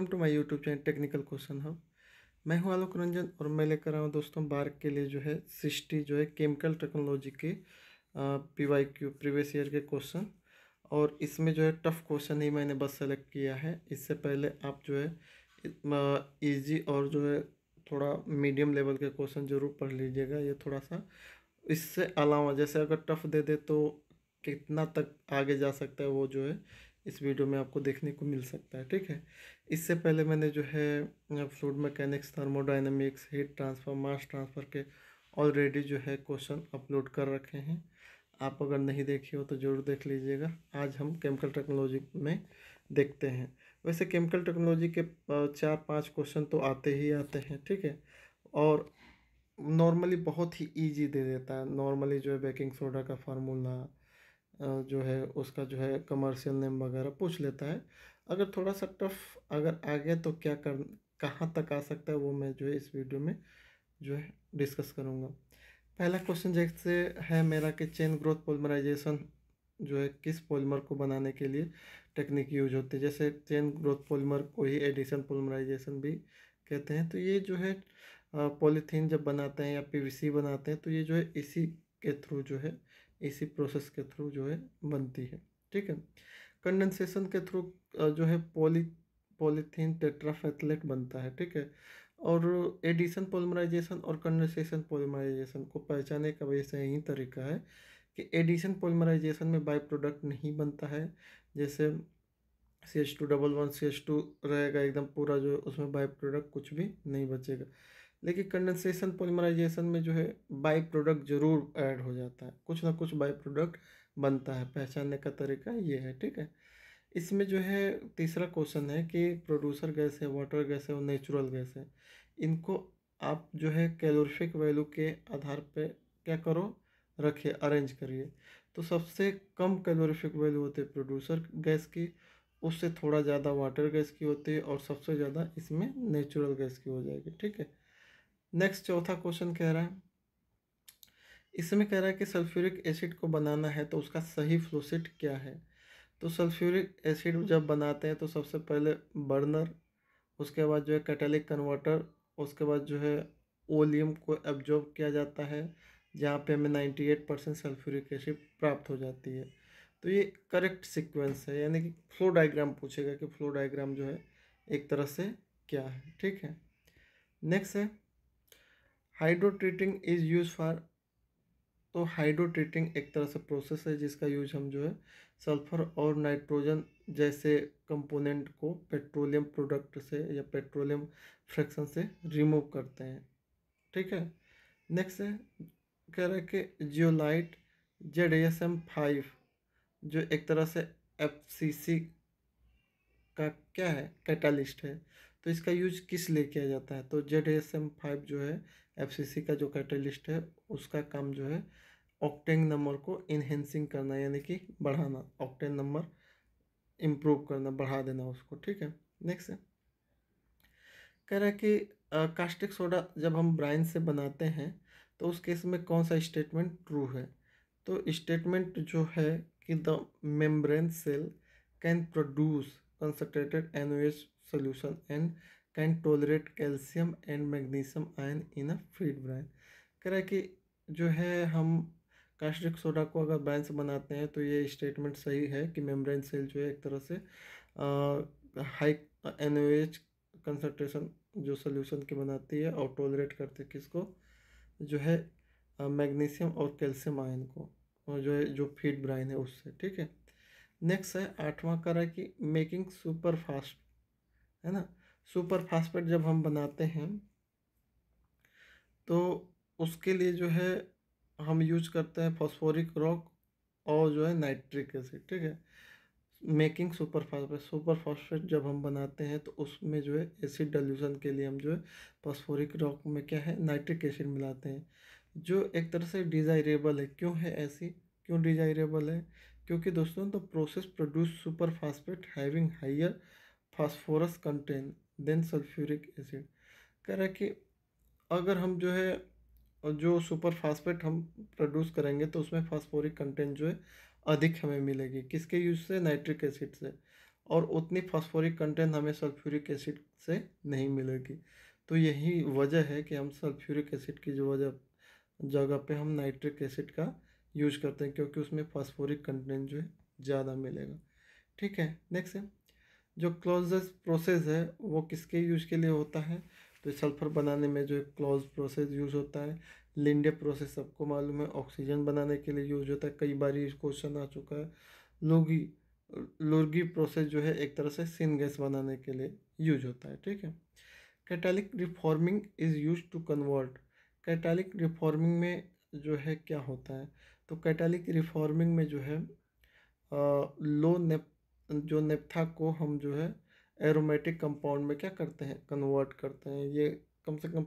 Welcome to my YouTube channel technical question hub. मैं हूं आलोक रंजन और मैं लेकर आया हूं दोस्तों बार्क के लिए जो है 60 जो है केमिकल टेक्नोलॉजी के PYQ प्रीवियस ईयर के क्वेश्चन। और इसमें जो है टफ क्वेश्चन ही मैंने बस सेलेक्ट किया है। इससे पहले आप जो है इजी और जो है थोड़ा मीडियम लेवल के क्वेश्चन जरूर पढ़ लीजिएगा। ये थोड़ा सा इससे अलावा जैसे अगर टफ दे दे तो कितना तक आगे जा सकता है वो जो है इस वीडियो में आपको देखने को मिल सकता है। ठीक है, इससे पहले मैंने जो है fluid mechanics, thermodynamics, heat transfer, मास ट्रांसफ़र के ऑलरेडी जो है क्वेश्चन अपलोड कर रखे हैं। आप अगर नहीं देखी हो तो ज़रूर देख लीजिएगा। आज हम केमिकल टेक्नोलॉजी में देखते हैं। वैसे केमिकल टेक्नोलॉजी के 4-5 क्वेश्चन तो आते ही आते हैं। ठीक है, और नॉर्मली बहुत ही इजी दे देता है। नॉर्मली जो है बेकिंग सोडा का फार्मूला जो है उसका जो है कमर्शियल नेम वगैरह पूछ लेता है। अगर थोड़ा सा टफ अगर आ गया तो क्या कर कहाँ तक आ सकता है वो मैं जो है इस वीडियो में जो है डिस्कस करूँगा। पहला क्वेश्चन जैसे है मेरा कि चेन ग्रोथ पॉलीमराइजेशन जो है किस पॉलीमर को बनाने के लिए टेक्निक यूज होती है। जैसे चेन ग्रोथ पॉलीमर को ही एडिशन पॉलीमराइजेशन भी कहते हैं। तो ये जो है पॉलीथीन जब बनाते हैं या PVC बनाते हैं तो ये जो है इसी के थ्रू जो है इसी प्रोसेस के थ्रू जो है बनती है। ठीक है, कंडेंसेशन के थ्रू जो है पॉलीथीन टेट्राफेथलेट बनता है। ठीक है, और एडिशन पॉलीमराइजेशन और कंडेंसेशन पॉलीमराइजेशन को पहचानने का वैसे यही तरीका है कि एडिशन पॉलीमराइजेशन में बाई प्रोडक्ट नहीं बनता है। जैसे CH2 CH2 रहेगा एकदम पूरा, जो उसमें बाई प्रोडक्ट कुछ भी नहीं बचेगा। लेकिन कंडेंसेशन पॉलीमराइजेशन में जो है बाई प्रोडक्ट जरूर ऐड हो जाता है, कुछ ना कुछ बाई प्रोडक्ट बनता है। पहचानने का तरीका ये है। ठीक है, इसमें जो है तीसरा क्वेश्चन है कि प्रोड्यूसर गैस है, वाटर गैस है और नेचुरल गैस है, इनको आप जो है कैलोरीफिक वैल्यू के आधार पे क्या करो, रखिए, अरेंज करिए। तो सबसे कम कैलोरीफिक वैल्यू होती है प्रोड्यूसर गैस की, उससे थोड़ा ज़्यादा वाटर गैस की होती है और सबसे ज़्यादा इसमें नेचुरल गैस की हो जाएगी। ठीक है, नेक्स्ट चौथा क्वेश्चन कह रहा है, इसमें कह रहा है कि सल्फ्यूरिक एसिड को बनाना है तो उसका सही फ्लोसीट क्या है। तो सल्फ्यूरिक एसिड जब बनाते हैं तो सबसे पहले बर्नर, उसके बाद जो है कैटालिक कन्वर्टर, उसके बाद जो है ओलियम को एब्जॉर्ब किया जाता है जहाँ पे हमें 98% सल्फ्यूरिक एसिड प्राप्त हो जाती है। तो ये करेक्ट सीक्वेंस है, यानी कि फ्लो डायग्राम पूछेगा कि फ्लो डायग्राम जो है एक तरह से क्या है। ठीक है, नेक्स्ट है hydro treating is use for. तो हाइड्रो ट्रीटिंग एक तरह से प्रोसेस है जिसका यूज हम जो है सल्फर और नाइट्रोजन जैसे कंपोनेंट को पेट्रोलियम प्रोडक्ट से या पेट्रोलियम फ्रैक्शन से रिमूव करते हैं। ठीक है, नेक्स्ट है कह रहा है कि जियोलाइट ZASM5 जो एक तरह से FCC का क्या है, कैटालिस्ट है। तो इसका यूज किस लिए किया जाता है। तो ZASM5 जो है FCC का जो कैटालिस्ट है उसका काम जो है ऑक्टेन नंबर को इन्हेंसिंग करना, यानी कि बढ़ाना, ऑक्टेन नंबर इम्प्रूव करना, बढ़ा देना उसको। ठीक है, नेक्स्ट है कह रहा है कि कास्टिक सोडा जब हम ब्राइन से बनाते हैं तो उस केस में कौन सा स्टेटमेंट ट्रू है। तो स्टेटमेंट जो है कि the membrane cell can produce concentrated NaOH solution and can tolerate calcium and magnesium ion in a feed brine। कह रहा है कि जो है हम कास्टिक सोडा को अगर ब्राइन से बनाते हैं तो ये स्टेटमेंट सही है कि मेम्ब्रेन सेल जो है एक तरह से हाई NaOH कंसंट्रेशन जो सोल्यूशन की बनाती है और टॉलरेट करती है किसको, जो है मैग्नीशियम और कैल्शियम आयन को, और जो है जो फीड ब्राइन है उससे। ठीक है, नेक्स्ट है आठवां कर है कि मेकिंग सुपर फास्ट, है ना। सुपर फास्फेट जब हम बनाते हैं तो उसके लिए जो है हम यूज करते हैं फॉस्फोरिक रॉक और जो है नाइट्रिक एसिड। ठीक है, मेकिंग सुपर फॉस्फेट जब हम बनाते हैं तो उसमें जो है एसिड डाइल्यूशन के लिए हम जो है फॉस्फोरिक रॉक में क्या है, नाइट्रिक एसिड मिलाते हैं, जो एक तरह से डिज़ायरेबल है। क्यों है ऐसी, क्यों डिज़ायरेबल है, क्योंकि दोस्तों the process produce super phosphate having higher phosphorus content than sulphuric acid. कह रहा है कि अगर हम जो है जो सुपर फास्फेट हम प्रोड्यूस करेंगे तो उसमें फास्फोरिक कंटेंट जो है अधिक हमें मिलेगी, किसके यूज से, नाइट्रिक एसिड से। और उतनी फास्फोरिक कंटेंट हमें सल्फ्यूरिक एसिड से नहीं मिलेगी। तो यही वजह है कि हम सल्फ्यूरिक एसिड की जो जगह पे हम नाइट्रिक एसिड का यूज करते हैं, क्योंकि उसमें फास्फोरिक कंटेंट जो है ज़्यादा मिलेगा। ठीक है, नेक्स्ट है जो क्लोजेस्ट प्रोसेस है वो किसके यूज के लिए होता है। तो सल्फर बनाने में जो क्लोज प्रोसेस यूज होता है। लिंडे प्रोसेस सबको मालूम है, ऑक्सीजन बनाने के लिए यूज होता है, कई बार ये क्वेश्चन आ चुका है। लोगी लुर्गी प्रोसेस जो है एक तरह से सिन गैस बनाने के लिए यूज होता है। ठीक है, catalytic reforming is use to convert. Catalytic reforming में जो है क्या होता है, तो कैटालिक रिफॉर्मिंग में जो है लो नेप जो नेप्था को हम जो है एरोमेटिक कंपाउंड में क्या करते हैं, कन्वर्ट करते हैं। ये कम से कम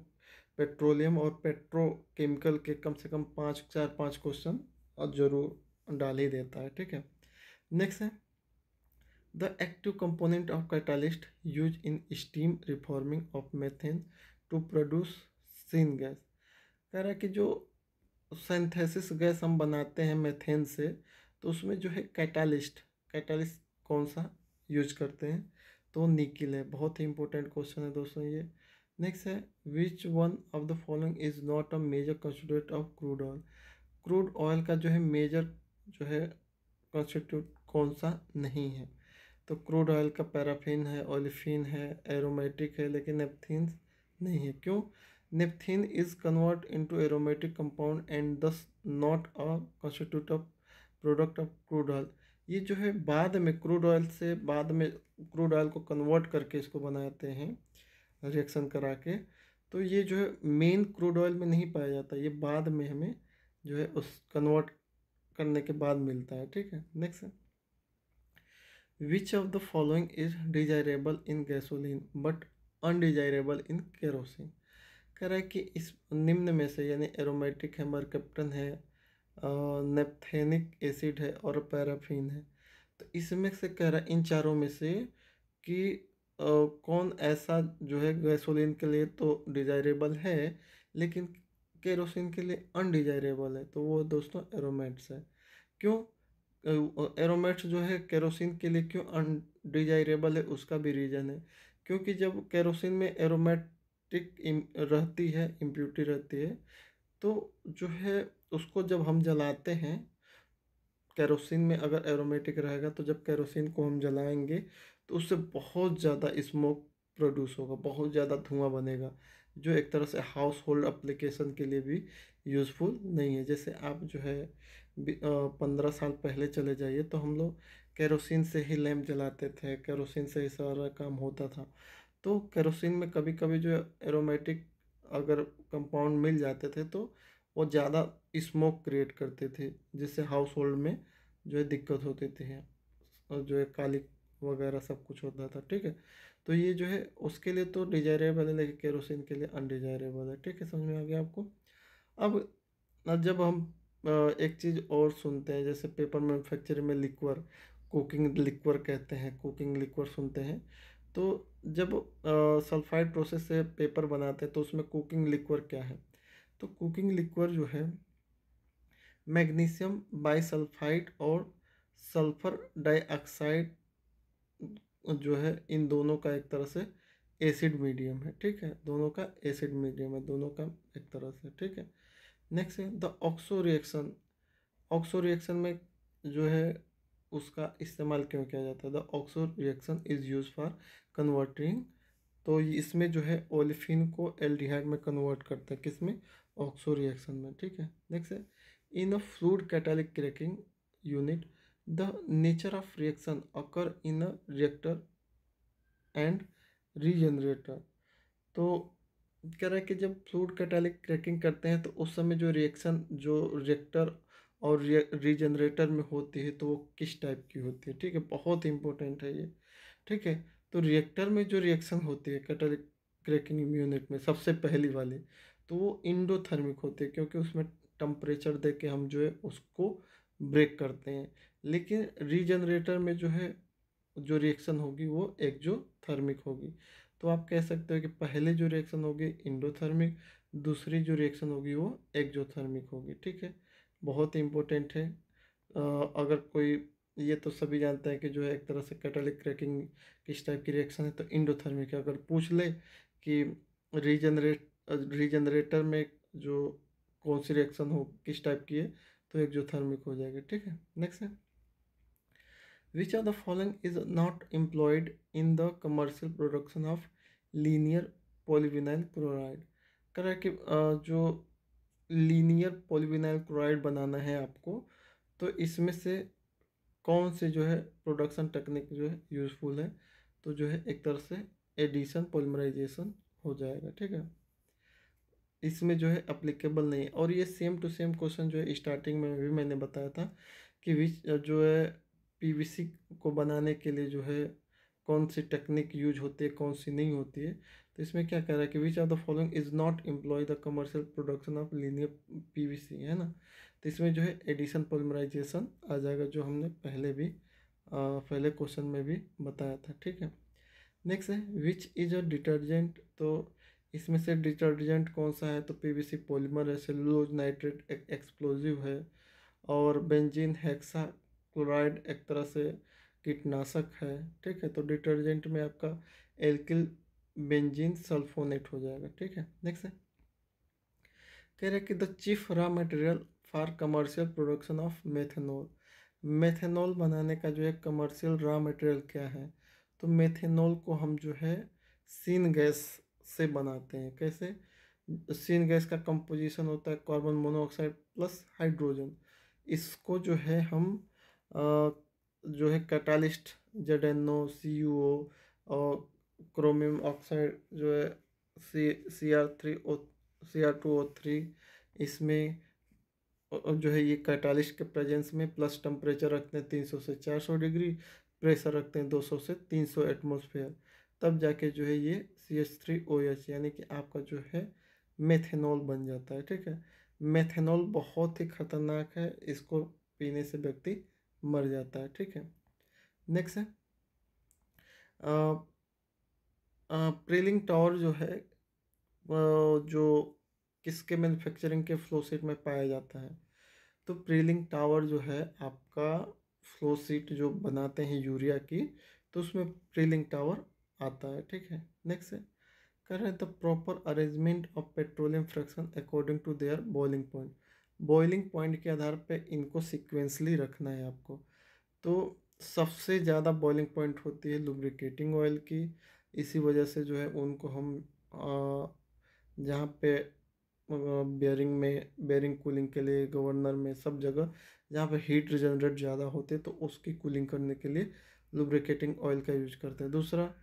पेट्रोलियम और पेट्रोकेमिकल के कम से कम 5 क्वेश्चन और जरूर डाल ही देता है। ठीक है, नेक्स्ट है the active component of catalyst use in steam reforming of methane to produce syn gas. कह रहा है कि जो सिंथेसिस गैस हम बनाते हैं मेथेन से, तो उसमें जो है कैटालिस्ट कौन सा यूज करते हैं, तो निकिल है। बहुत ही इंपॉर्टेंट क्वेश्चन है दोस्तों ये। नेक्स्ट है which one of the following is not a major constitute of crude oil. Crude oil का जो है मेजर जो है कंस्टिट्यूट कौन सा नहीं है, तो क्रूड ऑयल का पैराफिन है, ओलिफिन है, एरोमेटिक है, लेकिन नेपथीन नहीं है। क्यों? Naphthene is convert into aromatic compound and does not a constituent of product of crude oil. ये जो है बाद में क्रूड ऑयल से बाद में क्रूड ऑयल को कन्वर्ट करके इसको बनाते हैं रिएक्शन करा के। तो ये जो है मेन क्रूड ऑयल में नहीं पाया जाता, ये बाद में हमें जो है उस कन्वर्ट करने के बाद मिलता है। ठीक है, नेक्स्ट है which of the following is desirable in gasoline but undesirable in kerosene. कह रहा है कि इस निम्न में से यानी एरोमेटिक है, मरकप्टन है, नेप्थेनिक एसिड है और पैराफिन है, तो इसमें से कह रहा है इन चारों में से कि कौन ऐसा जो है गैसोलीन के लिए तो डिजायरेबल है लेकिन केरोसिन के लिए अनडिजायरेबल है, तो वो दोस्तों एरोमेट्स है। क्यों एरोमेट्स जो है केरोसिन के लिए क्यों अनडिजायरेबल है, उसका भी रीज़न है। क्योंकि जब केरोसिन में एरोमेटिक रहती है, इम्प्यूरिटी रहती है, तो जो है उसको जब हम जलाते हैं, केरोसिन में अगर एरोमेटिक रहेगा तो जब केरोसिन को हम जलाएंगे तो उससे बहुत ज़्यादा स्मोक प्रोड्यूस होगा, बहुत ज़्यादा धुआं बनेगा, जो एक तरह से हाउस होल्ड एप्लीकेशन के लिए भी यूज़फुल नहीं है। जैसे आप जो है 15 साल पहले चले जाइए तो हम लोग केरोसिन से ही लैंप जलाते थे, केरोसिन से ही सारा काम होता था। तो केरोसिन में कभी कभी जो एरोमेटिक अगर कंपाउंड मिल जाते थे तो वो ज़्यादा स्मोक क्रिएट करते थे, जिससे हाउस होल्ड में जो है दिक्कत होती थी और जो है काली वगैरह सब कुछ होता था। ठीक है, तो ये जो है उसके लिए तो डिजायरेबल है लेकिन केरोसिन के लिए अनडिजायरेबल है। ठीक है, समझ में आ गया आपको। अब जब हम एक चीज़ और सुनते हैं, जैसे पेपर मैन्युफैक्चरिंग में लिक्वर, कुकिंग लिक्वर कहते हैं, कुकिंग लिक्वर सुनते हैं। तो जब सल्फाइड प्रोसेस से पेपर बनाते हैं तो उसमें कुकिंग लिक्वर क्या है, तो कुकिंग लिक्वर जो है मैग्नीशियम बाइसल्फाइड और सल्फर डाइऑक्साइड जो है इन दोनों का एक तरह से एसिड मीडियम है। ठीक है, दोनों का एसिड मीडियम है, दोनों का एक तरह से। ठीक है, नेक्स्ट है the oxo reaction. Oxo reaction में जो है उसका इस्तेमाल क्यों किया जाता है, the oxo reaction is use for converting. तो इसमें जो है ओलिफिन को एल्डिहाइड में कन्वर्ट करते हैं, किसमें, ऑक्सो रिएक्शन में। ठीक है, नेक्स्ट है in a fluid catalytic cracking unit the nature of reaction occur in a reactor and regenerator. तो कह रहा है कि जब फ्लूइड कैटालिक क्रैकिंग करते हैं तो उस समय जो रिएक्शन जो रिएक्टर और रीजनरेटर में होती है तो वो किस टाइप की होती है। ठीक है, बहुत इंपॉर्टेंट है ये। ठीक है, तो रिएक्टर में जो रिएक्शन होती है कैटालिक क्रैकिंग यूनिट में सबसे पहली वाली, तो वो इंडोथर्मिक होती है, क्योंकि उसमें टेम्परेचर दे के हम जो है उसको ब्रेक करते हैं। लेकिन रीजनरेटर में जो है जो रिएक्शन होगी वो एक्जोथर्मिक होगी। तो आप कह सकते हो कि पहले जो रिएक्शन होगी इंडोथर्मिक, दूसरी जो रिएक्शन होगी वो एक्जोथर्मिक होगी। ठीक है, बहुत इंपॉर्टेंट है। अगर कोई ये तो सभी जानते हैं कि जो है एक तरह से कैटालिक क्रैकिंग किस टाइप की रिएक्शन है, तो इंडोथर्मिक है। अगर पूछ ले कि रीजनरेटर में जो कौन सी रिएक्शन हो किस टाइप की है, तो एक्जोथर्मिक हो जाएगी। ठीक है, नेक्स्ट है, which are the following is not employed in the commercial production of linear polyvinyl chloride. कह रहा है कि जो लीनियर पॉलीविनाइल क्लोराइड बनाना है आपको, तो इसमें से कौन से जो है प्रोडक्शन टेक्निक जो है यूज़फुल है, तो जो है एक तरह से एडिशन पॉलीमराइजेशन हो जाएगा। ठीक है, इसमें जो है अप्लीकेबल नहीं है। और ये सेम टू सेम क्वेश्चन जो है स्टार्टिंग में भी मैंने बताया था कि विच जो है पीवीसी को बनाने के लिए जो है कौन सी टेक्निक यूज होती है, कौन सी नहीं होती है। तो इसमें क्या कह रहा है कि which are the following is not employ the commercial production of linear PVC, है ना। तो इसमें जो है एडिशन पॉलीमराइजेशन आ जाएगा, जो हमने पहले भी पहले क्वेश्चन में भी बताया था। ठीक है, नेक्स्ट है विच इज अ डिटर्जेंट। तो इसमें से डिटर्जेंट कौन सा है, तो पीवीसी पॉलीमर है, सेलुलोज नाइट्रेट एक्सप्लोजिव है, और बेंजीन हेक्सा क्लोराइड एक तरह से कीटनाशक है। ठीक है, तो डिटर्जेंट में आपका एल्किल बेंजीन सल्फोनेट हो जाएगा। ठीक है, नेक्स्ट है, कह रहे कि the chief raw material for commercial production of methanol. Methanol बनाने का जो है कमर्शियल रॉ मटेरियल क्या है, तो मेथेनॉल को हम जो है सीन गैस से बनाते हैं। कैसे, सीन गैस का कंपोजिशन होता है कार्बन मोनोऑक्साइड प्लस हाइड्रोजन। इसको जो है हम जो है कैटालिस्ट ZnO CuO और क्रोमियम ऑक्साइड जो है Cr2O3 इसमें जो है ये कैटालिस्ट के प्रेजेंस में प्लस टेम्परेचर रखते हैं 300 से 400 डिग्री, प्रेशर रखते हैं 200 से 300 एटमॉस्फेयर, तब जाके जो है ये CH3OH यानी कि आपका जो है मेथेनॉल बन जाता है। ठीक है, मेथेनॉल बहुत ही खतरनाक है, इसको पीने से व्यक्ति मर जाता है। ठीक है, नेक्स्ट है प्रेलिंग टावर जो है जो किसके मैन्युफैक्चरिंग के फ्लो सीट में पाया जाता है, तो प्रेलिंग टावर जो है आपका फ्लो सीट जो बनाते हैं यूरिया की, तो उसमें प्रेलिंग टावर आता है। ठीक है, नेक्स्ट है, कर रहे हैं the proper arrangement of petroleum fraction according to their boiling point. Boiling point के आधार पे इनको सिक्वेंसली रखना है आपको। तो सबसे ज़्यादा बॉइलिंग पॉइंट होती है लुब्रिकेटिंग ऑयल की, इसी वजह से जो है उनको हम जहाँ पे बेयरिंग कूलिंग के लिए, गवर्नर में, सब जगह जहाँ पे हीट रिजनरेट ज़्यादा होते हैं, तो उसकी कूलिंग करने के लिए लुब्रिकेटिंग ऑयल का यूज करते हैं। दूसरा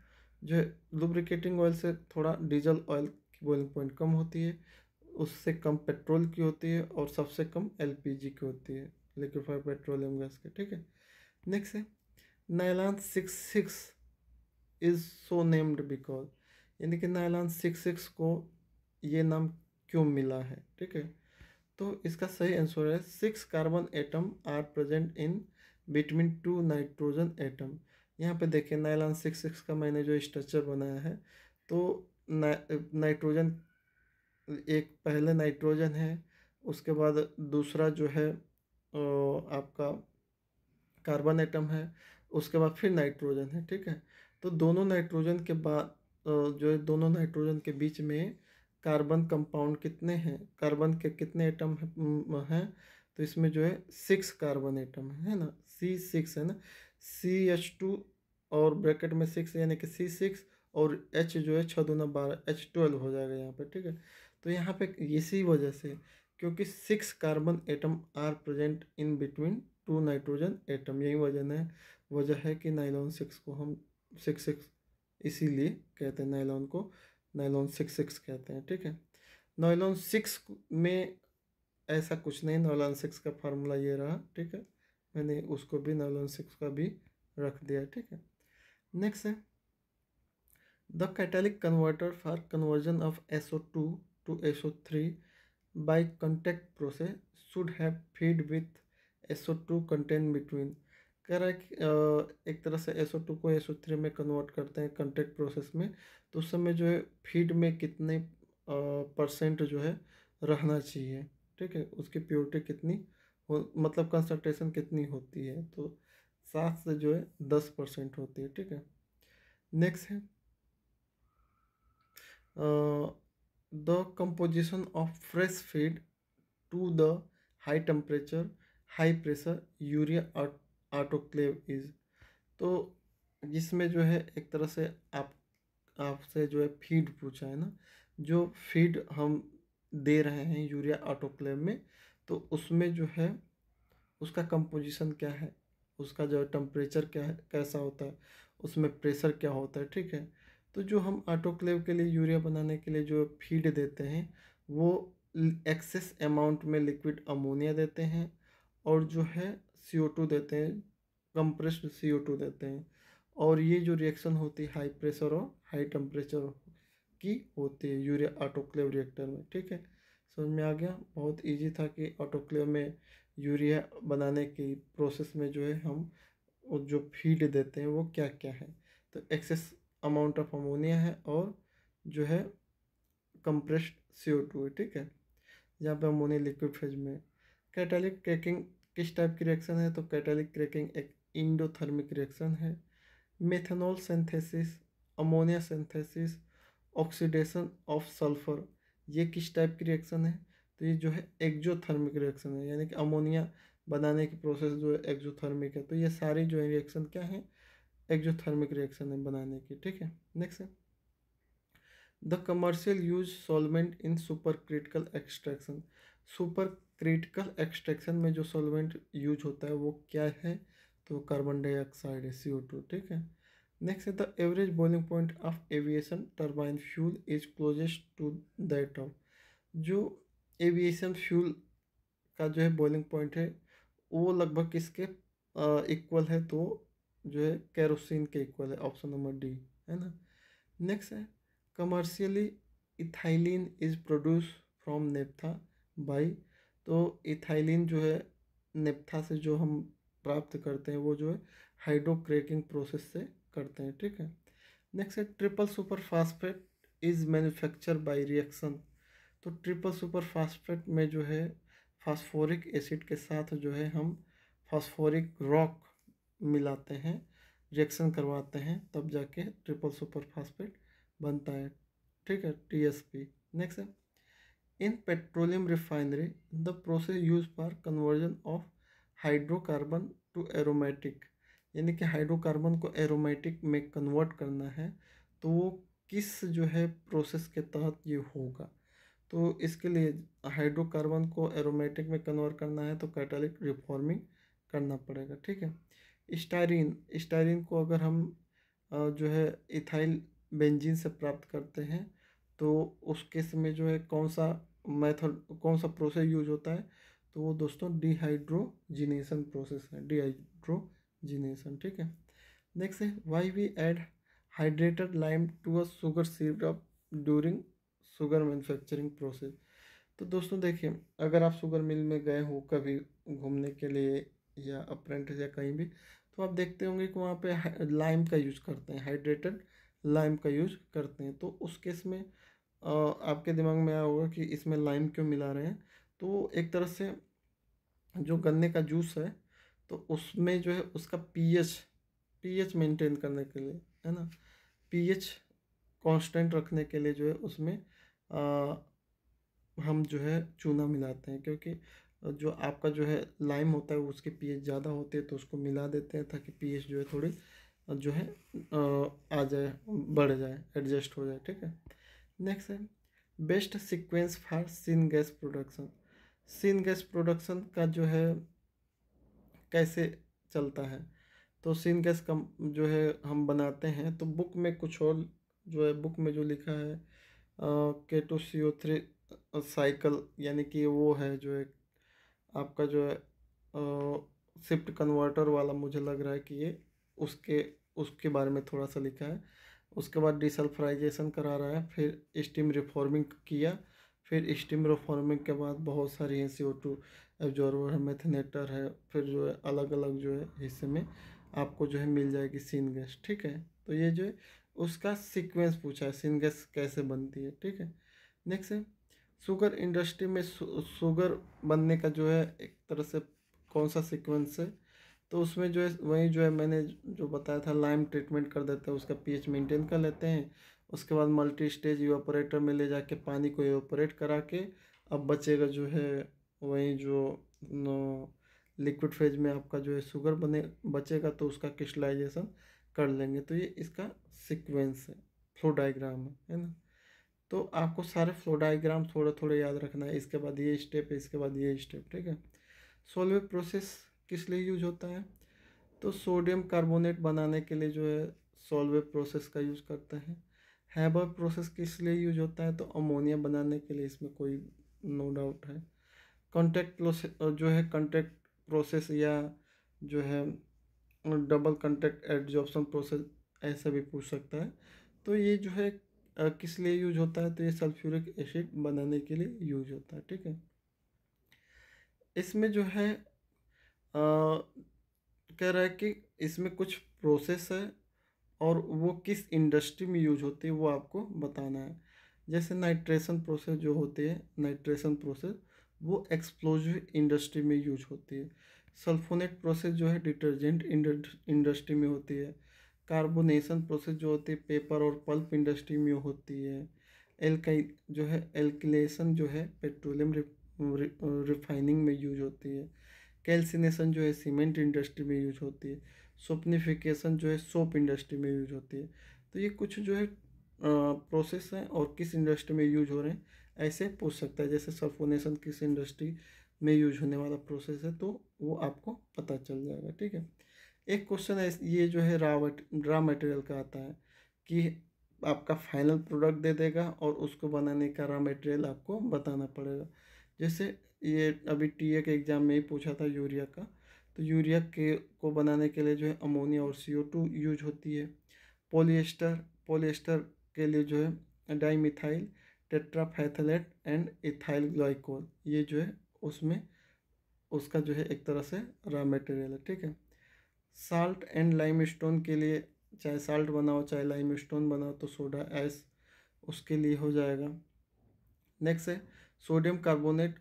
जो है लुब्रिकेटिंग ऑयल से थोड़ा डीजल ऑयल की बॉइलिंग पॉइंट कम होती है, उससे कम पेट्रोल की होती है, और सबसे कम LPG की होती है, लिक्विफाइड पेट्रोलियम गैस की। ठीक है, नेक्स्ट है nylon 66 is so named because, यानी कि नायलॉन 66 को ये नाम क्यों मिला है। ठीक है, तो इसका सही आंसर है 6 carbon atom are present in between 2 nitrogen atom. यहाँ पे देखिए नायलॉन 66 का मैंने जो स्ट्रक्चर बनाया है, तो नाइट्रोजन एक पहले नाइट्रोजन है, उसके बाद दूसरा जो है आपका कार्बन एटम है, उसके बाद फिर नाइट्रोजन है। ठीक है, तो दोनों नाइट्रोजन के बाद जो है दोनों नाइट्रोजन के बीच में कार्बन कंपाउंड कितने हैं, कार्बन के कितने एटम हैं, तो इसमें जो है 6 कार्बन एटम है ना, C6 है ना, CH2 और ब्रैकेट में 6 यानी कि C6, और H जो है 6 दूना 12 H12 हो जाएगा यहाँ पे। ठीक है, तो यहाँ पे इसी वजह से, क्योंकि 6 carbon atom are present in between 2 nitrogen atom, यही वजह है कि नाइलॉन 6 को हम 66 इसीलिए कहते हैं, नायलॉन को नायलॉन 66 कहते हैं। ठीक है, नायलॉन 6 में ऐसा कुछ नहीं, नायलॉन 6 का फार्मूला ये रहा। ठीक है, मैंने उसको भी नायलॉन 6 का भी रख दिया। ठीक है, नेक्स्ट है the catalytic converter for conversion of SO2 to SO3 by contact process should have feed with SO2 content between. कह रहा है कि एक तरह से SO2 को SO3 में कन्वर्ट करते हैं कॉन्टैक्ट प्रोसेस में, तो उस समय जो है फीड में कितने परसेंट जो है रहना चाहिए। ठीक है, उसकी प्योरिटी कितनी मतलब कंसंट्रेशन कितनी होती है, तो 7 से जो है 10% होती है, ठीक है। नेक्स्ट है the composition of fresh feed to the high temperature high pressure urea autoclave is. तो इसमें जो है एक तरह से आपसे जो है फीड पूछा है ना, जो फीड हम दे रहे हैं यूरिया ऑटोक्लेव में, तो उसमें जो है उसका कंपोजिशन क्या है, उसका जो टेम्परेचर क्या है, कैसा होता है, उसमें प्रेशर क्या होता है, ठीक है। तो जो हम ऑटोक्लेव के लिए यूरिया बनाने के लिए जो फीड देते हैं वो एक्सेस अमाउंट में लिक्विड अमोनिया देते हैं, और जो है CO2 देते हैं, कंप्रेस्ड CO2 देते हैं। और ये जो रिएक्शन होती है हाई प्रेशर और हाई टेम्परेचर की होती है यूरिया ऑटोक्लेव रिएक्टर में, ठीक है। समझ में आ गया, बहुत इजी था कि ऑटोक्लेव में यूरिया बनाने की प्रोसेस में जो है हम वो जो फीड देते हैं वो क्या क्या है। तो एक्सेस अमाउंट ऑफ अमोनिया है और जो है कंप्रेस्ड CO2 है, ठीक है। जहाँ पे अमोनिया लिक्विड फेज में। कैटालिक क्रैकिंग किस टाइप की रिएक्शन है, तो कैटालिक क्रैकिंग एक इंडोथर्मिक रिएक्शन है। Methanol synthesis, ammonia synthesis, oxidation of sulphur, ये किस टाइप की रिएक्शन है, तो ये जो है एक्जोथर्मिक रिएक्शन है, यानी कि अमोनिया बनाने की प्रोसेस जो है एक्जोथर्मिक है। तो ये सारी जो है रिएक्शन क्या है, एक्जोथर्मिक रिएक्शन है बनाने की, ठीक है। नेक्स्ट है the commercial use solvent in super critical extraction. Super critical extraction में जो सॉल्वेंट यूज होता है वो क्या है, तो कार्बन डाइऑक्साइड है, CO2, ठीक है। नेक्स्ट है the average boiling point of aviation turbine fuel is closest to that of. जो एविएशन फ्यूल का जो है बॉइलिंग पॉइंट है वो लगभग किसके इक्वल है, तो जो है केरोसिन के इक्वल है, ऑप्शन नंबर डी, है ना। नेक्स्ट है commercially ethylene is produce from naphtha by. तो इथाइलिन जो है नेप्था से जो हम प्राप्त करते हैं वो जो है हाइड्रोक्रैकिंग प्रोसेस से करते हैं, ठीक है। नेक्स्ट है triple super phosphate is manufacture by reaction. तो ट्रिपल सुपर फास्फेट में जो है फास्फोरिक एसिड के साथ जो है हम फास्फोरिक रॉक मिलाते हैं, रिएक्शन करवाते हैं, तब जाके ट्रिपल सुपर फास्फेट बनता है, ठीक है, TSP। नेक्स्ट है in petroleum refinery the process use for conversion of hydrocarbon to aromatic, यानी कि हाइड्रोकार्बन को एरोमेटिक में कन्वर्ट करना है, तो वो किस जो है प्रोसेस के तहत ये होगा। तो इसके लिए हाइड्रोकार्बन को एरोमेटिक में कन्वर्ट करना है तो कैटालिक रिफॉर्मिंग करना पड़ेगा, ठीक है। स्टायरीन, स्टायरीन को अगर हम जो है इथाइल बेंजीन से प्राप्त करते हैं तो उस केस में जो है कौन सा मेथड, कौन सा प्रोसेस यूज होता है, तो वो दोस्तों डिहाइड्रोजिनेशन प्रोसेस है, डिहाइड्रोजिनेशन, ठीक है। नेक्स्ट है why we add hydrated lime to a sugar syrup during sugar manufacturing process. तो दोस्तों देखिए, अगर आप शुगर मिल में गए हो कभी घूमने के लिए या अप्रेंटिस या कहीं भी, तो आप देखते होंगे कि वहाँ पे लाइम का यूज़ करते हैं, हाइड्रेटेड लाइम का यूज़ करते हैं। तो उस केस में आपके दिमाग में आया होगा कि इसमें लाइम क्यों मिला रहे हैं। तो एक तरह से जो गन्ने का जूस है तो उसमें जो है उसका पीएच मेंटेन करने के लिए, है ना, पीएच कांस्टेंट रखने के लिए जो है उसमें हम जो है चूना मिलाते हैं, क्योंकि जो आपका जो है लाइम होता है उसकी पीएच ज़्यादा होती है, तो उसको मिला देते हैं ताकि पीएच जो है थोड़ी जो है आ जाए, बढ़ जाए, एडजस्ट हो जाए, ठीक है। नेक्स्ट है best sequence for syn gas production. Syn gas production का जो है कैसे चलता है, तो सिन गैस कम जो है हम बनाते हैं तो बुक में कुछ और जो है, बुक में जो लिखा है K2CO3 साइकिल, यानी कि वो है जो है आपका जो है शिफ्ट कन्वर्टर वाला, मुझे लग रहा है कि ये उसके उसके बारे में थोड़ा सा लिखा है। उसके बाद डिसल्फ्राइजेशन करा रहा है, फिर स्टीम रिफॉर्मिंग किया, फिर स्टीम रिफॉर्मिंग के बाद बहुत सारी हैं, CO2 एब्जॉर्बर है, मेथनेटर है, फिर जो है अलग अलग जो है हिस्से में आपको जो है मिल जाएगी सिन गैस, ठीक है। तो ये जो है उसका सीक्वेंस पूछा है, सिन गैस कैसे बनती है, ठीक है। नेक्स्ट है शुगर इंडस्ट्री में शुगर बनने का जो है एक तरह से कौन सा सीक्वेंस है, तो उसमें जो है वही जो है मैंने जो बताया था, लाइम ट्रीटमेंट कर देते हैं, उसका पीएच मेंटेन कर लेते हैं। उसके बाद मल्टी स्टेज इवापोरेटर में ले जाके पानी को इवापोरेट करा के अब बचेगा जो है वही जो लिक्विड फेज में आपका जो है शुगर बने बचेगा, तो उसका क्रिस्टलाइजेशन कर लेंगे। तो ये इसका सीक्वेंस है, फ्लो डायग्राम है ना। तो आपको सारे फ्लो डायग्राम थोड़े थोड़े याद रखना है, इसके बाद ये स्टेप है, इसके बाद ये स्टेप, ठीक है। सोलवेट प्रोसेस किस लिए यूज होता है? तो सोडियम कार्बोनेट बनाने के लिए जो है सोलवेट प्रोसेस का यूज करते हैं। हैबर प्रोसेस किस लिए यूज होता है? तो अमोनिया बनाने के लिए, इसमें कोई नो डाउट है। कॉन्टैक्ट प्रोसेस जो है कॉन्टैक्ट प्रोसेस या जो है डबल कॉन्टैक्ट एडजॉर्प्शन प्रोसेस ऐसा भी पूछ सकता है। तो ये जो है किस लिए यूज होता है? तो ये सल्फ्यूरिक एसिड बनाने के लिए यूज होता है, ठीक है। इसमें जो है कह रहा है कि इसमें कुछ प्रोसेस है और वो किस इंडस्ट्री में यूज होती है वो आपको बताना है। जैसे नाइट्रेशन प्रोसेस जो होती है, नाइट्रेशन प्रोसेस वो एक्सप्लोजिव इंडस्ट्री में यूज होती है। सल्फोनेट प्रोसेस जो है डिटर्जेंट इंडस्ट्री में होती है। कार्बोनेशन प्रोसेस जो होती है पेपर और पल्प इंडस्ट्री में होती है। एल्काई जो है एल्किलेशन जो है पेट्रोलियम रिफाइनिंग में यूज होती है। कैल्सिनेशन जो है सीमेंट इंडस्ट्री में यूज होती है। सोपनिफिकेशन जो है सोप इंडस्ट्री में यूज होती है। तो ये कुछ जो है प्रोसेस हैं और किस इंडस्ट्री में यूज हो रहे हैं ऐसे पूछ सकता है। जैसे सल्फोनेशन किस इंडस्ट्री में यूज होने वाला प्रोसेस है, तो वो आपको पता चल जाएगा, ठीक है। एक क्वेश्चन है ये जो है रॉ मटेरियल का आता है कि आपका फाइनल प्रोडक्ट दे देगा और उसको बनाने का रॉ मटेरियल आपको बताना पड़ेगा। जैसे ये अभी टीए के एग्ज़ाम में ही पूछा था यूरिया का। तो यूरिया के को बनाने के लिए जो है अमोनिया और CO2 यूज होती है। पॉलिएस्टर पॉलिएस्टर के लिए जो है डाईमिथाइल टेट्राफैथलेट एंड इथाइल ग्लाइकोल, ये जो है उसमें उसका जो है एक तरह से रॉ मटेरियल है, ठीक है। साल्ट एंड लाइम स्टोन के लिए, चाहे साल्ट बनाओ चाहे लाइम स्टोन बनाओ, तो सोडा ऐश उसके लिए हो जाएगा। नेक्स्ट है sodium carbonate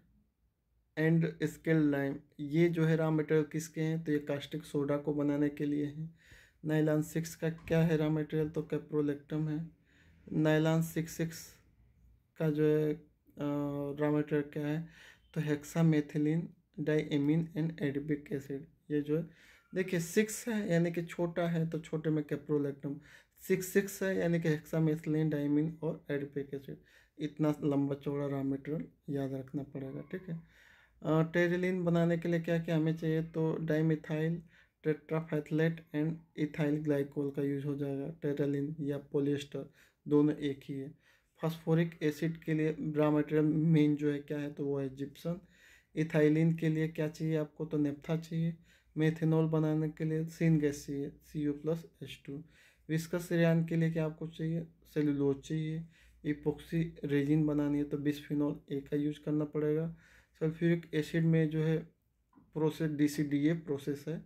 and scaled lime, ये जो है रॉ मटेरियल किसके हैं? तो ये कास्टिक सोडा को बनाने के लिए है। नाइलॉन 6 का क्या है रॉ मटेरियल? तो कैप्रोलेक्टम है। नाइलॉन 66 का जो है रॉ मटेरियल क्या है? तो हेक्सामेथिलीन डाईएमीन एंड एडिपिक एसिड। ये जो है देखिए 6 है यानी कि छोटा है, तो छोटे में कैप्रोलेक्टम। 6 है यानी कि हेक्सामेथिलीन डाईमीन और एडिपिक एसिड। इतना लंबा चौड़ा रॉ मटेरियल याद रखना पड़ेगा, ठीक है। टेरिलीन बनाने के लिए क्या क्या हमें चाहिए? तो डाईमिथाइल टेट्राफैथलेट एंड इथाइल ग्लाइकोल का यूज हो जाएगा। टेरिलीन या पॉलिएस्टर दोनों एक ही है। फास्फोरिक एसिड के लिए रॉ मटेरियल मेन जो है क्या है? तो वो है जिप्सम। इथाइलिन के लिए क्या चाहिए आपको? तो नेप्था चाहिए। मेथेनॉल बनाने के लिए सीन गैस चाहिए, Cu+H2। विस्कस रेयान के लिए क्या आपको चाहिए? सेलुलोज चाहिए। इपोक्सी रेजिन बनानी है तो बिस्फिनॉल ए का यूज करना पड़ेगा। सल्फ्यूरिक एसिड में जो है प्रोसेस DCDA प्रोसेस है,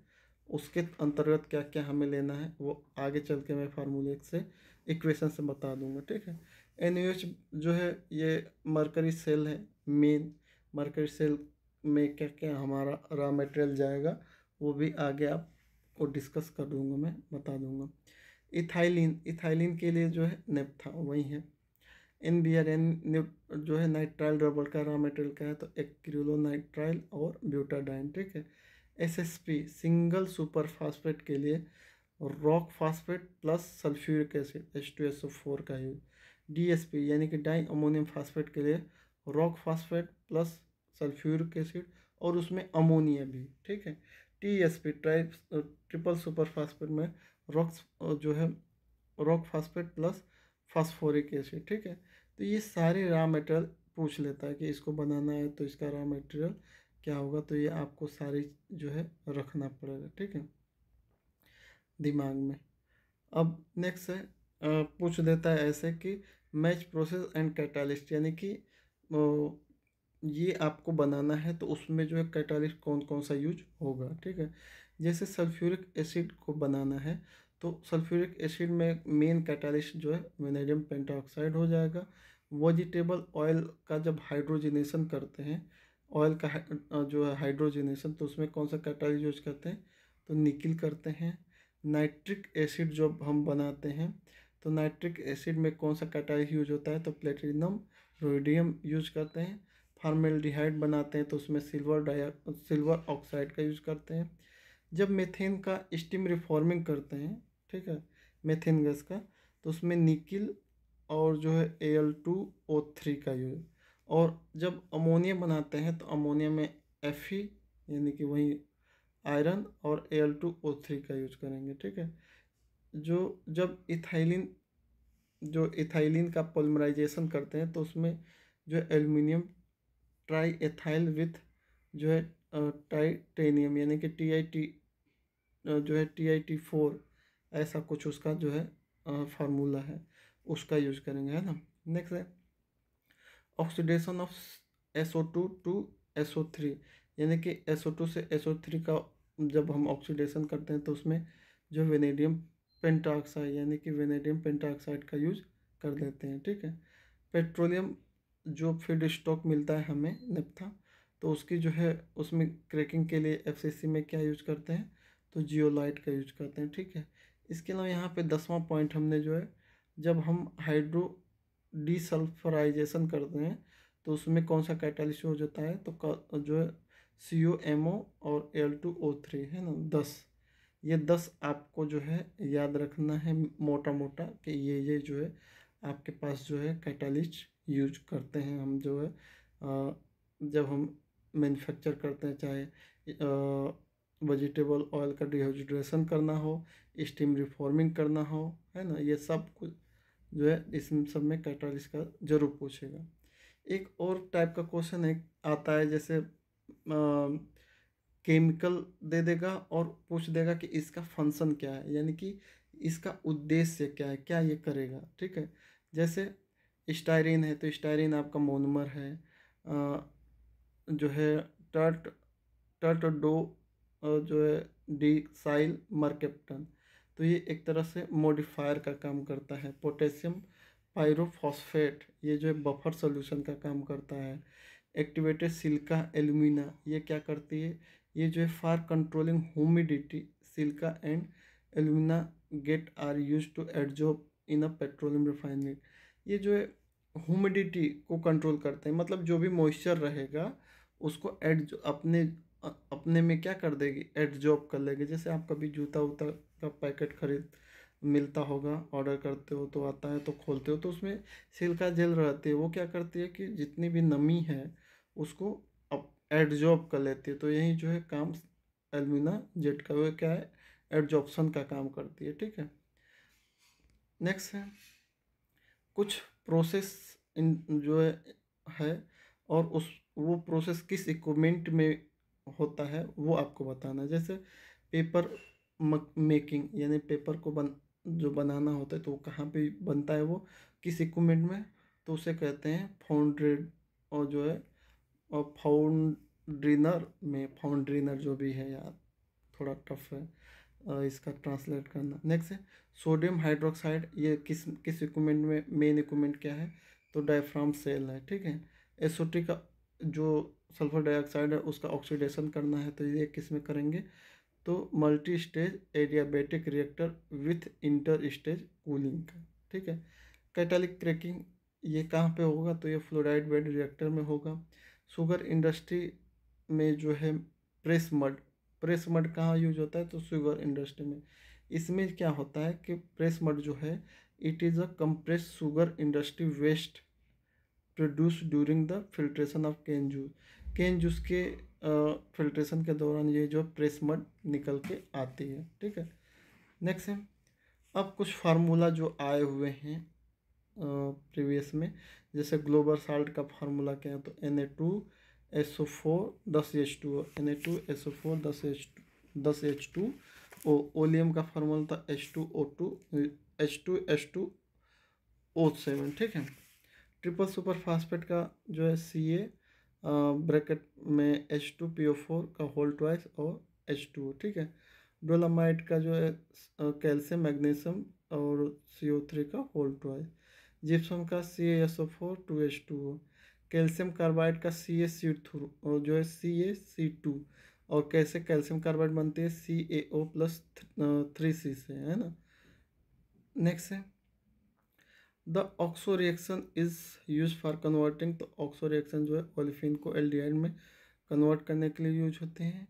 उसके अंतर्गत क्या क्या हमें लेना है वो आगे चल के मैं फार्मूले से इक्वेशन से बता दूंगा, ठीक है। NaOH जो है ये मरकरी सेल है मेन। मरकरी सेल में क्या क्या हमारा रॉ मटेरियल जाएगा वो भी आगे आपको डिस्कस कर दूंगा, मैं बता दूंगा। इथाइलिन के लिए जो है नेप्था वही है। NBRN जो है नाइट्राइल रबर का रॉ मटेरियल का है, तो एक्रिलोनाइट्राइल और ब्यूटाडाइन, ठीक है। SSP सिंगल सुपर फास्फेट के लिए rock phosphate plus sulphuric acid H2SO4 का यूज। DSP यानी कि डाई अमोनियम फास्फेट के लिए rock phosphate plus sulphuric acid और उसमें अमोनिया भी, ठीक है। TSP ट्रिपल सुपर फास्फेट में रॉक जो है rock phosphate plus phosphoric acid, ठीक है। तो ये सारे रॉ मटेरियल पूछ लेता है कि इसको बनाना है तो इसका रॉ मटेरियल क्या होगा, तो ये आपको सारी जो है रखना पड़ेगा, ठीक है, दिमाग में। अब नेक्स्ट है पूछ देता है ऐसे कि मैच प्रोसेस एंड कैटालिस्ट, यानी कि ये आपको बनाना है तो उसमें जो है कैटालिस्ट कौन कौन सा यूज होगा, ठीक है। जैसे सल्फ्यूरिक एसिड को बनाना है तो सल्फ्यूरिक एसिड में मेन कैटालिस्ट जो है वेनेडियम पेंटाऑक्साइड हो जाएगा। वेजिटेबल ऑयल का जब हाइड्रोजनेशन करते हैं, ऑयल का जो है हाइड्रोजनेशन, तो उसमें कौन सा कैटालिस्ट यूज करते हैं? तो निकिल करते हैं। नाइट्रिक एसिड जो हम बनाते हैं, तो नाइट्रिक एसिड में कौन सा कैटालिस्ट यूज होता है, तो प्लेटिनम रोडियम यूज करते हैं। फॉर्मेल्डिहाइड बनाते हैं तो उसमें सिल्वर ऑक्साइड का यूज करते हैं। जब मेथेन का स्टीम रिफॉर्मिंग करते हैं, ठीक है, मेथेन गैस का, तो उसमें निकिल और जो है Al2O3 का यूज। और जब अमोनिया बनाते हैं तो अमोनिया में Fe यानी कि वही आयरन और Al2O3 का यूज करेंगे, ठीक है। जो जब इथाइलिन का पॉलिमराइजेशन करते हैं तो उसमें जो एल्युमिनियम ट्राई एथाइल विथ जो है टाइटेनियम यानी कि जो है TiT4, ऐसा कुछ उसका जो है फार्मूला है, उसका यूज करेंगे, है ना। नेक्स्ट है oxidation of SO2 to SO3, यानी कि SO2 से SO3 का जब हम ऑक्सीडेशन करते हैं तो उसमें जो वेनेडियम पेंटाऑक्साइड यानी कि वेनेडियम पेंटाऑक्साइड का यूज कर देते हैं, ठीक है। पेट्रोलियम जो फीड स्टॉक मिलता है हमें नेप्था, तो उसकी जो है उसमें क्रैकिंग के लिए FCC में क्या यूज करते हैं, तो जियोलाइट का यूज करते हैं, ठीक है। इसके अलावा यहाँ पे 10वां पॉइंट हमने जो है, जब हम हाइड्रो डीसल्फराइजेशन करते हैं तो उसमें कौन सा कैटालिस्ट यूज होता है, तो जो है COMO और Al2O3, है ना। 10 आपको जो है याद रखना है मोटा मोटा, कि ये जो है आपके पास जो है कैटालिस्ट यूज करते हैं हम जो है जब हम मैन्युफैक्चर करते हैं, चाहे वेजिटेबल ऑयल का डिहाइड्रेशन करना हो, स्टीम रिफॉर्मिंग करना हो, है ना। ये सब कुछ जो है इस सब में कैटालिस्ट का जरूर पूछेगा। एक और टाइप का क्वेश्चन है आता है, जैसे केमिकल दे देगा और पूछ देगा कि इसका फंक्शन क्या है, यानी कि इसका उद्देश्य क्या है, क्या ये करेगा, ठीक है। जैसे स्टायरीन है तो स्टायरीन आपका मोनोमर है। जो है टर्ट टर्ट डो जो है डिसाइल मर्केप्टन, तो ये एक तरह से मॉडिफायर का काम करता है। पोटेशियम पायरोफॉस्फेट ये जो है बफर सॉल्यूशन का काम करता है। एक्टिवेटेड सिलिका एल्यूमिना ये क्या करती है, ये जो है for controlling humidity, silica and alumina gate are use to adsorb in a petroleum refinery. ये जो है ह्यूमिडिटी को कंट्रोल करते हैं, मतलब जो भी मॉइस्चर रहेगा उसको अपने में क्या कर देगी, एडजॉर्ब कर लेगी। जैसे आप कभी जूता उता का पैकेट खरीद मिलता होगा, ऑर्डर करते हो तो आता है, तो खोलते हो तो उसमें सिलिका जेल रहती है, वो क्या करती है कि जितनी भी नमी है उसको अब एडजॉर्ब कर लेती है। तो यही जो है काम एल्यूमिना जेट का, वो क्या है, एडजॉर्प्शन का काम करती है, ठीक है। नेक्स्ट है कुछ प्रोसेस इन जो है और उस वो प्रोसेस किस इक्विपमेंट में होता है वो आपको बताना है। जैसे पेपर मेकिंग यानी पेपर को जो बनाना होता है तो वो कहाँ पे बनता है, वो किस इक्विपमेंट में, तो उसे कहते हैं फाउंड्रेड, और जो है और फाउंड्रीनर जो भी है यार, थोड़ा टफ है इसका ट्रांसलेट करना। नेक्स्ट है सोडियम हाइड्रोक्साइड, ये किस इक्विपमेंट में, मेन इक्विपमेंट क्या है, तो डायफ्राम सेल है, ठीक है। SO3 का जो सल्फर डाइऑक्साइड है उसका ऑक्सीडेशन करना है तो ये किस में करेंगे, तो multi stage adiabatic reactor with inter stage cooling का, ठीक है। कैटालिक क्रैकिंग ये कहाँ पे होगा, तो ये फ्लोराइड बेड रिएक्टर में होगा। शुगर इंडस्ट्री में जो है प्रेस मड कहाँ यूज होता है, तो शुगर इंडस्ट्री में। इसमें क्या होता है कि प्रेस मड जो है it is a compress sugar industry waste produce during the filtration of cane juice के फिल्ट्रेशन के दौरान ये जो प्रेस मड निकल के आती है, ठीक है। नेक्स्ट है अब कुछ फार्मूला जो आए हुए हैं प्रीवियस में, जैसे ग्लोबल साल्ट का फार्मूला क्या है, तो Na2SO4 10H2O, Na2SO4 10H2O। Oleum का फार्मूला था H2O2 H2H2O7, ठीक है। ट्रिपल सुपर फास्फेट का जो है Ca ब्रैकेट में H2PO4 का होल ट्वाइस और H2O, ठीक है। डोलामाइट का जो है कैल्शियम मैग्नीशियम और CO3 का होल ट्वाइस। जिप्सम का CaSO4 2H2O। कैल्शियम कार्बाइड का CaC2 और जो है CaC2, और कैसे कैल्शियम कार्बाइड बनती है, CaO+3 से, है ना। नेक्स्ट है the oxo reaction is use for converting. तो ऑक्सो रिएक्शन जो है ओलेफिन को एल्डिहाइड में कन्वर्ट करने के लिए यूज होते हैं।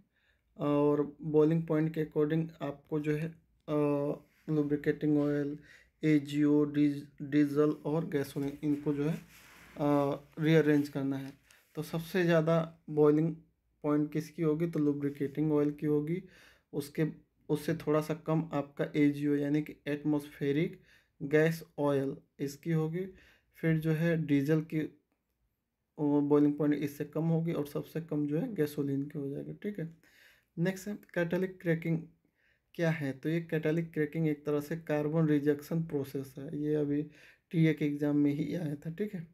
और बॉइलिंग पॉइंट के अकॉर्डिंग आपको जो है लुब्रिकेटिंग ऑयल, AgO, डीजल और गैसोलीन, इनको जो है रीअरेंज करना है। तो सबसे ज़्यादा बॉइलिंग पॉइंट किसकी होगी, तो लुब्रिकेटिंग ऑयल की होगी। उसके उससे थोड़ा सा कम आपका AgO यानी कि एटमॉस्फेरिक गैस ऑयल इसकी होगी। फिर जो है डीजल की बॉइलिंग पॉइंट इससे कम होगी, और सबसे कम जो है गैसोलीन की हो जाएगी, ठीक है। नेक्स्ट है कैटालिक क्रैकिंग क्या है। तो ये कैटालिक क्रैकिंग एक तरह से कार्बन रिजेक्शन प्रोसेस है। ये अभी टीए के एग्जाम में ही आया था, ठीक है।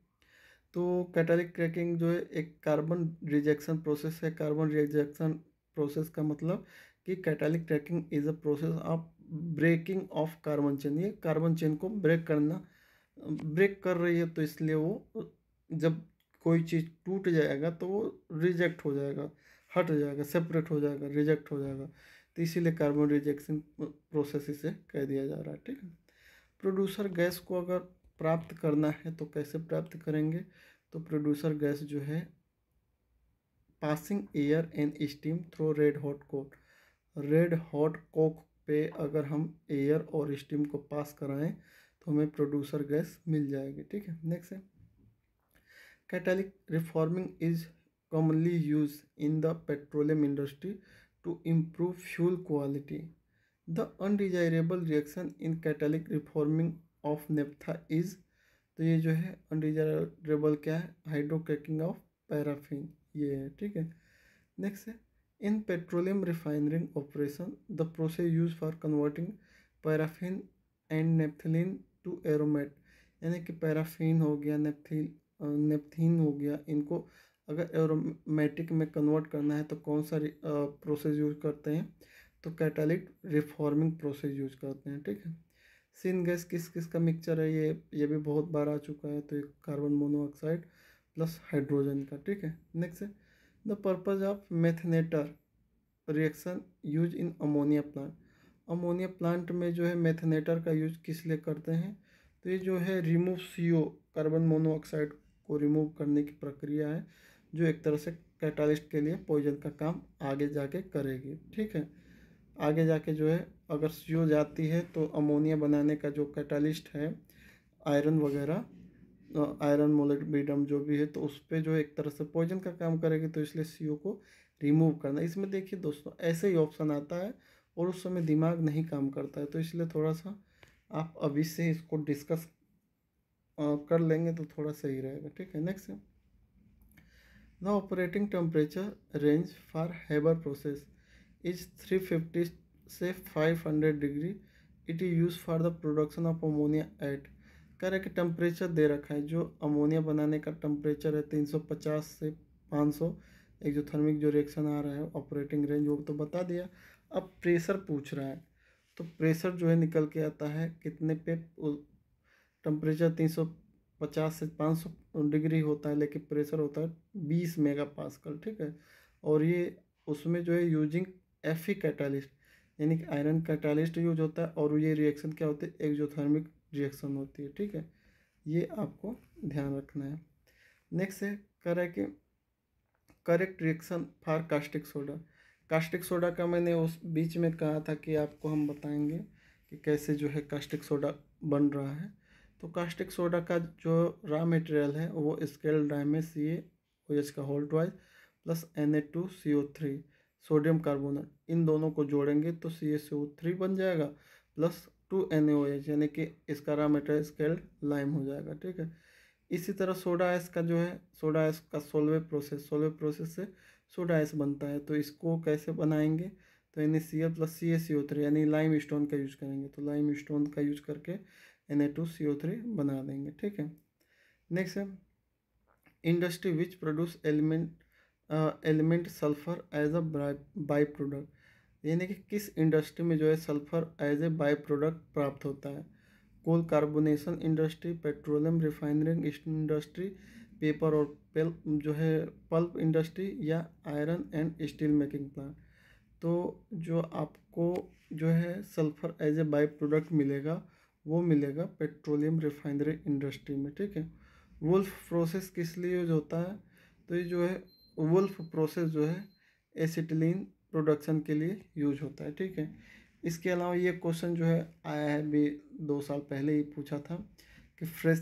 तो कैटालिक क्रैकिंग जो है एक कार्बन रिजेक्शन प्रोसेस है। कार्बन रिजेक्शन प्रोसेस का मतलब कि catalytic cracking is a process of breaking of carbon chain. ये कार्बन चेन को ब्रेक कर रही है, तो इसलिए वो जब कोई चीज़ टूट जाएगा तो वो रिजेक्ट हो जाएगा, हट जाएगा, सेपरेट हो जाएगा, रिजेक्ट हो जाएगा। तो इसीलिए कार्बन रिजेक्शन प्रोसेस इसे कह दिया जा रहा है, ठीक है। प्रोड्यूसर गैस को अगर प्राप्त करना है तो कैसे प्राप्त करेंगे, तो प्रोड्यूसर गैस जो है passing air and steam through red hot Coke. Red hot Coke पे अगर हम एयर और स्टीम को पास कराएं तो हमें प्रोड्यूसर गैस मिल जाएगी, ठीक है। नेक्स्ट है catalytic reforming is commonly used in the petroleum industry to improve fuel quality. The undesirable reaction in catalytic reforming of naphtha is, तो ये जो है अनडिजायरेबल क्या है, हाइड्रोक्रैकिंग ऑफ पैराफिन, ये है, ठीक है। नेक्स्ट है in petroleum refining operation the process use for converting paraffin and naphthalene to aromatics. यानी कि पैराफिन हो गया, नेप्थीन हो गया, इनको अगर एरोमेटिक में कन्वर्ट करना है तो कौन सा प्रोसेस यूज करते हैं, तो कैटालिक रिफॉर्मिंग प्रोसेस यूज करते हैं, ठीक है। सिन गैस किस किस का मिक्सचर है, ये भी बहुत बार आ चुका है। तो एक कार्बन मोनोऑक्साइड प्लस हाइड्रोजन का, ठीक है। नेक्स्ट है the purpose of methanator reaction use in ammonia plant. Ammonia plant में जो है मेथनेटर का यूज किस लिए करते हैं, तो ये जो है रिमूव CO, कार्बन मोनोऑक्साइड को रिमूव करने की प्रक्रिया है, जो एक तरह से कैटालिस्ट के लिए पॉइजन का काम आगे जाके करेगी, ठीक है। आगे जाके जो है अगर CO जाती है तो अमोनिया बनाने का जो कैटालिस्ट है, आयरन वगैरह, आयरन मोलिब्डेनम जो भी है, तो उस पर जो है एक तरह से पॉइजन का काम करेगी। तो इसलिए CO को रिमूव करना। इसमें देखिए दोस्तों ऐसे ही ऑप्शन आता है और उस समय दिमाग नहीं काम करता है, तो इसलिए थोड़ा सा आप अभी से इसको डिस्कस कर लेंगे तो थोड़ा सही रहेगा, ठीक है। नेक्स्ट है the operating temperature range for Haber process is 350 से 500 degree. It is use for the production of ammonia at. कह रहे कि टेम्परेचर दे रखा है, जो अमोनिया बनाने का टेम्परेचर है 350 से 500। एक्जोथर्मिक जो रिएक्शन आ रहा है ऑपरेटिंग रेंज वो तो बता दिया। अब प्रेशर पूछ रहा है, तो प्रेशर जो है निकल के आता है कितने पे, टेम्परेचर 350 से 500 डिग्री होता है, लेकिन प्रेशर होता है 20 मेगा पास्कल, ठीक है। और ये उसमें जो है यूजिंग Fe कैटालिस्ट, यानी कि आयरन कैटालिस्ट यूज होता है, और ये रिएक्शन क्या होती है, एक्जोथर्मिक रिएक्शन होती है, ठीक है। ये आपको ध्यान रखना है। नेक्स्ट है correct reaction for caustic soda. Caustic soda का मैंने उस बीच में कहा था कि आपको हम बताएंगे कि कैसे जो है कास्टिक सोडा बन रहा है। तो कास्टिक सोडा का जो रॉ मटेरियल है वो स्केल डाई में CaOH का whole twice plus Na2CO3 sodium carbonate, इन दोनों को जोड़ेंगे तो CaCO3 बन जाएगा प्लस 2NaOH, यानी कि इसका रॉ मटेरियल स्केल्ड लाइम हो जाएगा, ठीक है। इसी तरह सोडा ऐश का जो है, सोडा ऐश का सोलवे प्रोसेस से सोडा ऐश बनता है। तो इसको कैसे बनाएंगे, तो NaCl प्लस CaCO3 यानी लाइम स्टोन का यूज करेंगे। तो लाइम स्टोन का यूज करके Na2CO3 बना देंगे, ठीक है। नेक्स्ट है industry which produce element sulphur as a by product. यानी कि किस इंडस्ट्री में जो है sulphur as a by product प्राप्त होता है। Coal carbonation industry, petroleum refining industry, paper और पल्प इंडस्ट्री या iron and steel making plant. तो जो आपको जो है sulphur as a by product मिलेगा वो मिलेगा पेट्रोलियम रिफाइनरी इंडस्ट्री में, ठीक है। वुल्फ प्रोसेस किस लिए यूज होता है? तो ये जो है वुल्फ प्रोसेस जो है एसिटिलीन प्रोडक्शन के लिए यूज होता है, ठीक है। इसके अलावा ये क्वेश्चन जो है आया है भी 2 साल पहले ही पूछा था कि फ्रेश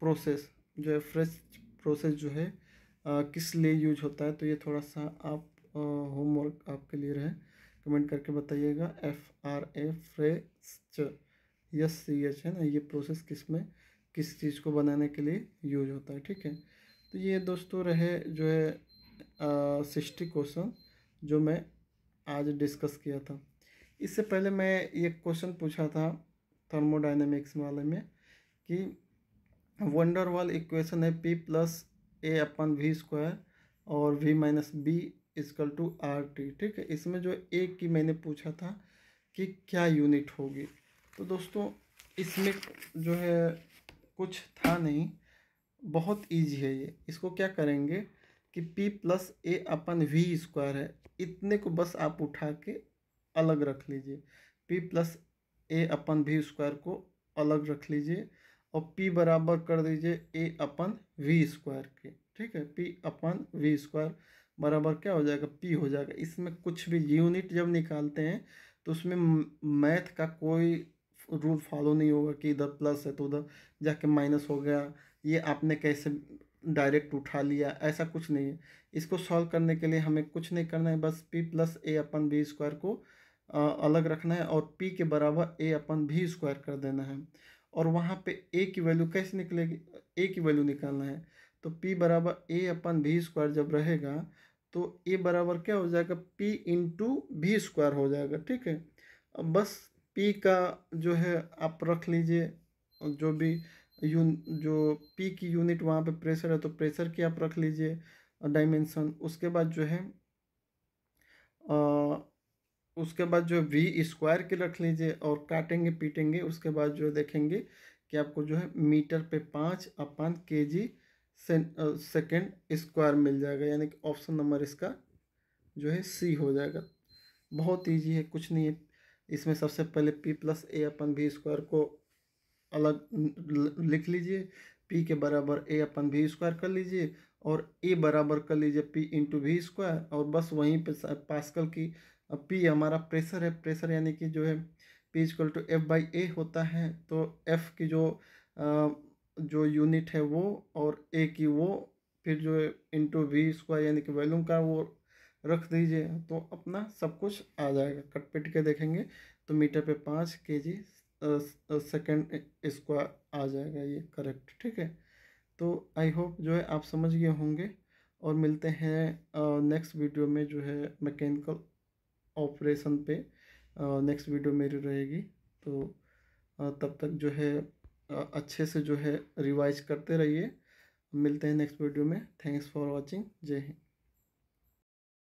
प्रोसेस जो है किस लिए यूज होता है। तो ये थोड़ा सा आप होमवर्क आपके लिए रहे, कमेंट करके बताइएगा। FRA फ्रेश SCH है ना, ये प्रोसेस किस चीज़ को बनाने के लिए यूज होता है, ठीक है। तो ये दोस्तों रहे जो है 60 क्वेश्चन जो मैं आज डिस्कस किया था। इससे पहले मैं ये क्वेश्चन पूछा था थर्मोडाइनमिक्स वाले में कि वंडरवाल इक्वेशन है P+A/V² और V-B=RT, ठीक है। इसमें जो एक की मैंने पूछा था कि क्या यूनिट होगी। तो दोस्तों इसमें जो है कुछ था नहीं, बहुत इजी है ये। इसको क्या करेंगे कि P+A/V² है, इतने को बस आप उठा के अलग रख लीजिए। P+A/V² को अलग रख लीजिए और P बराबर कर दीजिए A/V² के, ठीक है। P/V² बराबर क्या हो जाएगा? P हो जाएगा। इसमें कुछ भी यूनिट जब निकालते हैं तो उसमें मैथ का कोई रूल फॉलो नहीं होगा कि इधर प्लस है तो उधर जाके माइनस हो गया, ये आपने कैसे डायरेक्ट उठा लिया, ऐसा कुछ नहीं है। इसको सॉल्व करने के लिए हमें कुछ नहीं करना है, बस P+A/V² को अलग रखना है और P के बराबर A/V² कर देना है। और वहाँ पे A की वैल्यू कैसे निकलेगी? A की वैल्यू निकालना है। तो P बराबर A/V² जब रहेगा तो A बराबर क्या हो जाएगा? P/V² हो जाएगा, ठीक है। अब बस P का जो है आप रख लीजिए, जो भी जो P की यूनिट वहाँ पे प्रेशर है तो प्रेशर की आप रख लीजिए डायमेंशन। उसके बाद जो है उसके बाद जो V² की रख लीजिए और काटेंगे पीटेंगे। उसके बाद जो देखेंगे कि आपको जो है मीटर पे 5/kg सेकेंड स्क्वायर मिल जाएगा, यानी कि ऑप्शन नंबर इसका जो है C हो जाएगा। बहुत ईजी है, कुछ नहीं है इसमें। सबसे पहले P+A/V² को अलग लिख लीजिए, P के बराबर A/V² कर लीजिए और A बराबर कर लीजिए P/V²। और बस वहीं पे पास्कल की P हमारा प्रेशर है, प्रेशर यानी कि जो है P=F/A होता है। तो F की जो यूनिट है वो और A की वो, फिर जो है *V² यानी कि वॉल्यूम का वो रख दीजिए तो अपना सब कुछ आ जाएगा। कट पिट के देखेंगे तो मीटर पे 5 kg सेकेंड स्क्वायर आ जाएगा, ये करेक्ट, ठीक है। तो आई होप जो है आप समझ गए होंगे और मिलते हैं नेक्स्ट वीडियो में जो है मैकेनिकल ऑपरेशन पे। नेक्स्ट वीडियो मेरी रहेगी। तो तब तक जो है अच्छे से जो है रिवाइज करते रहिए। मिलते हैं नेक्स्ट वीडियो में। Thanks for watching. जय हिंद।